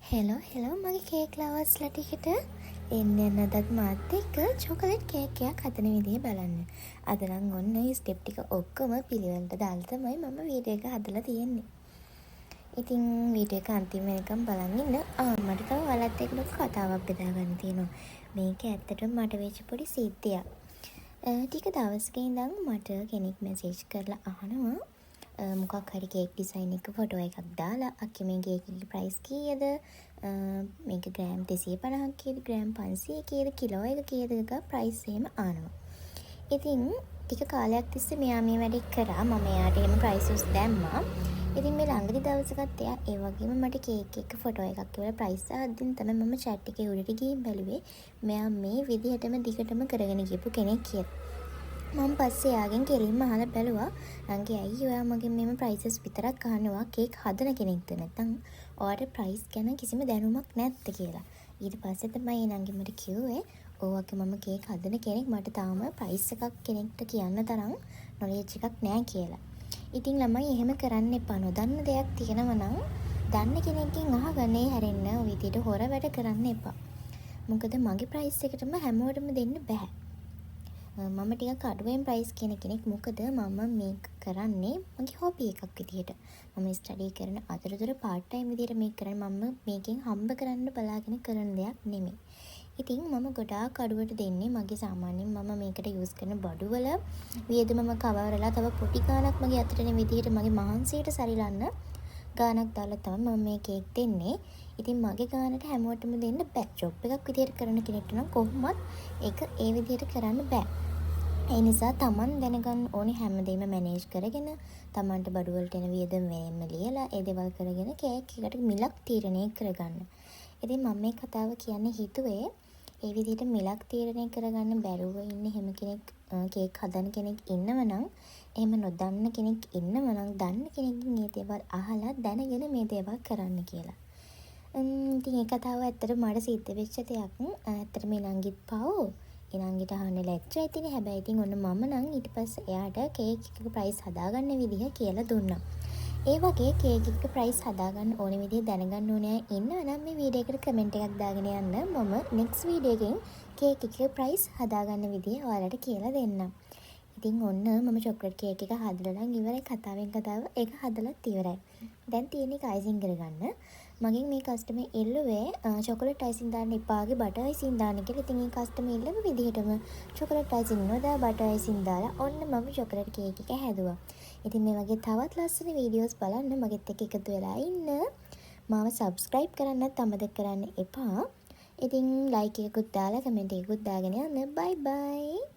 Hello මගේ cake ලවර්ස්ලා ටිකට එන්න අදත් මාත් එක්ක චොකලට් කේක් එකක් හදන විදිය බලන්න. අද නම් ඔන්න ඒ ස්ටෙප් ටික ඔක්කොම පිළිවෙලට දාලා තමයි මම වීඩියෝ එක හදලා තියෙන්නේ. ඉතින් වීඩියෝ එක අන්තිම වෙනකම් බලන් ඉන්න. මට තව ඔයාලත් එක්ක ලොකු කතාවක් බෙදා ගන්න තියෙනවා. මේක ඇත්තටම මට වෙච්ච පොඩි සිද්ධියක්. ටික දවසක ඉඳන් මට කෙනෙක් මැසේජ් කරලා අහනවා මොකක් හරි කේක් ඩිසයින් එක ෆොටෝ එකක් දාලා අක්කේ මේ කේක් එකේ ප්‍රයිස් කීයද මේක ග්‍රෑම් 250ක් කීයද ග්‍රෑම් 500 කීයද කිලෝ එක කීයද එක ප්‍රයිස් එහෙම අහනවා. ඉතින් ටික කාලයක් තිස්සේ මෙයා මේ වැඩේ කරා මම එයාට එහෙම ප්‍රයිසස් දැම්මා. ඉතින් මේ ළඟදි දවසකත් එයා ඒ වගේම මට කේක් එක ෆොටෝ එකක් කියලා ප්‍රයිස් අහද්දින් තමයි මම chat එකේ උඩට ගිහින් බැලුවේ මෙයා මේ විදිහටම දිගටම කරගෙන ගියපු කෙනෙක් කියලා. මම පස්සේ එයාගෙන් කෙලින්ම අහලා බැලුවා නංගි ඇයි ඔයා මගෙන් මෙහෙම ප්‍රයිසස් විතරක් අහනවා කේක් හදන කෙනෙක්ද නැත්නම් ඔයාට ප්‍රයිස් ගැන කිසිම දැනුමක් නැද්ද කියලා. ඊට පස්සේ තමයි නංගි මට කිව්වේ ඔයාගේ මම කේක් හදන කෙනෙක් මට තාම ප්‍රයිස් එකක් කෙනෙක්ට කියන්න තරම් නොලෙජ් එකක් නැහැ කියලා. ඉතින් ළමයි එහෙම කරන්න එපා. නොදන්න දෙයක් තියෙනවා නම් දන්න කෙනෙක්ගෙන් අහගන්නේ හැරෙන්න ඔය විදිහට හොර වැඩ කරන්න එපා. මොකද මගේ ප්‍රයිස් එකටම හැමෝටම දෙන්න බෑ. මම ටිකක් අඩුවෙන් ප්‍රයිස් කියන කෙනෙක්. මොකද මම මේක කරන්නේ මගේ හොබි එකක් විදියට. මම ස්ටඩි කරන අතරතුර පාර්ට් ටයිම් විදියට මේක කරන්නේ. මම මේකෙන් හම්බ කරන්න බලාගෙන කරන දෙයක් නෙමෙයි. ඉතින් මම ගොඩාක් අඩුවට දෙන්නේ මගේ සාමාන්‍යයෙන් මම මේකට යූස් කරන බඩුවල වියදමම කවරලා තව පොඩි ගාණක් මගේ අතට එන විදියට මගේ මහන්සියට සරිලන්න ගාණක් දාලා තමයි මම මේ කේක් දෙන්නේ. ඉතින් මගේ ගාණට හැමෝටම දෙන්න බෑ. ජොබ් එකක් විදියට කරන කෙනෙක්ට නම් කොහොමවත් ඒක ඒ විදියට කරන්න බෑ. ඒ නිසා Taman දැනගන්න ඕනේ හැමදේම මැනේජ් කරගෙන Tamanට බඩු වලට එන වියදම වෙනම ලියලා ඒ දේවල් කරගෙන කේක් එකට මිලක් තීරණය කරගන්න. ඉතින් මම මේ කතාව කියන්නේ හිතුවේ ඒ විදිහට මිලක් තීරණය කරගන්න බැරුව ඉන්න හැම කෙනෙක් කේක් හදන කෙනෙක් ඉන්නවනම් එහෙම නොදන්න කෙනෙක් ඉන්නවනම් දන්න කෙනෙක්ගෙන් මේ දේවල් අහලා දැනගෙන මේ දේවල් කරන්න කියලා. ඉතින් මේ කතාව ඇත්තට මට සිද්ධ වෙච්ච දෙයක්. ඇත්තට මේ නංගිත් පාවෝ ඊළඟට අහන්නේ ලැජ්ජයි තියෙන. හැබැයි ඉතින් ඔන්න මම නම් ඊට පස්සේ එයාට කේක් එකක ප්‍රයිස් හදාගන්න විදිහ කියලා දුන්නා. ඒ වගේ කේක් එකක ප්‍රයිස් හදාගන්න ඕන විදිහ දැනගන්න ඕනේ අය ඉන්නවනම් මේ වීඩියෝ එකට කමෙන්ට් එකක් දාගෙන යන්න. මම නෙක්ස්ට් වීඩියෝ එකෙන් කේක් එකක ප්‍රයිස් හදාගන්න විදිහ ඔයාලට කියලා දෙන්නම්. ඉතින් ඔන්න මම චොක්ලට් කේක් එක හදලා නම් ඉවරයි. කතාවෙන් කතාව ඒක හදලත් ඉවරයි. දැන් තියෙන්නේ අයිසිං කරගන්න. මගෙන් මේ කස්ටමර් ඉල්ලුවේ චොකලට් අයිසිං දාන්න එපාගේ බටර් අයිසිං දාන්න කියලා. ඉතින් මේ කස්ටමර් ඉල්ලපු විදිහටම චොකලට් අයිසිං නොදා බටර් අයිසිං දාලා ඔන්න මම චොකලට් කේක් එක හැදුවා. ඉතින් මේ වගේ තවත් ලස්සන වීඩියෝස් බලන්න මගෙත් එක්ක එකතු වෙලා ඉන්න. මාව සබ්ස්ක්‍රයිබ් කරන්නත් අමතක කරන්න එපා. ඉතින් ලයික් එකකුත් දාලා කමෙන්ට් එකකුත් දාගෙන යන්න. බයි බයි.